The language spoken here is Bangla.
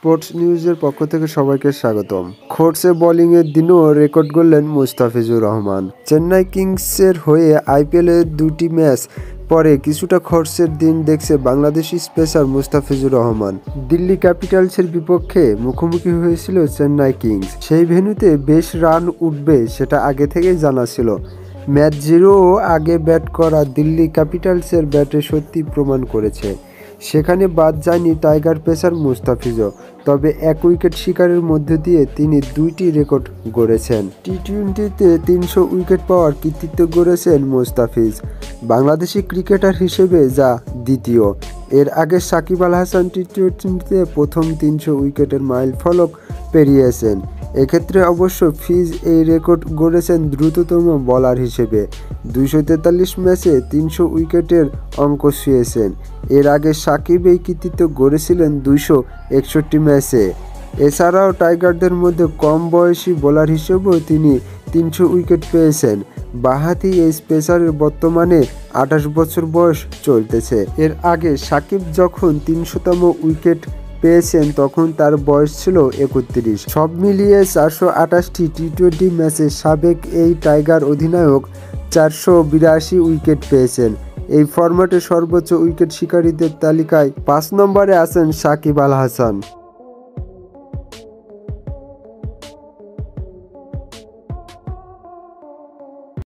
স্পোর্টস নিউজের পক্ষ থেকে সবাইকে স্বাগতম। খোরসে বোলিংয়ের দিনও রেকর্ড গড়লেন মুস্তাফিজুর রহমান। চেন্নাই কিংসের হয়ে আইপিএলের 2টি ম্যাচ পরে কিছুটা খোরসের দিন দেখছে বাংলাদেশি স্পেসার মুস্তাফিজুর রহমান। দিল্লি ক্যাপিটালসের বিপক্ষে মুখোমুখি হয়েছিল চেন্নাই কিংস। সেই ভেন্যুতে বেশ রান উঠবে সেটা আগে থেকেই জানা ছিল। ম্যাচ 0 আগে ব্যাট করা দিল্লি ক্যাপিটালসের ব্যাটে সত্যি প্রমাণ করেছে। সেখানে বাদ যায়নি টাইগার পেসার মুস্তাফিজও, তবে 1 উইকেট শিকারের মধ্য দিয়ে তিনি 2টি রেকর্ড গড়েছেন। টি-20তে 300 উইকেট পাওয়ার কৃতিত্ব গড়েছেন মুস্তাফিজ, বাংলাদেশি ক্রিকেটার হিসেবে যা দ্বিতীয়। এর আগে সাকিব আল হাসান টি-20তে প্রথম 300 উইকেটের মাইলফলক পেরিয়েছেন। এক্ষেত্রে অবশ্য ফিজ এই রেকর্ড গড়েছেন দ্রুততম বোলার হিসেবে। 243 ম্যাচে 300 উইকেটের অঙ্ক ছুঁয়েছেন। এর আগে সাকিব এই কৃতিত্ব গড়েছিলেন 261 ম্যাচে। এছাড়াও টাইগারদের মধ্যে কম বয়সী বোলার হিসেবেও তিনি 300 উইকেট পেয়েছেন। বাঁহাতি এই স্পেসারের বর্তমানে 28 বছর বয়স চলতেছে। এর আগে সাকিব যখন 300তম উইকেট পেয়েছেন তখন তার বয়স ছিল 31। সব মিলিয়ে 428টি টি-20 ম্যাচে সাবেক এই টাইগার অধিনায়ক 482 উইকেট পেয়েছেন। এই ফরম্যাটে সর্বোচ্চ উইকেট শিকারীদের তালিকায় 5 নম্বরে আছেন সাকিব আল হাসান।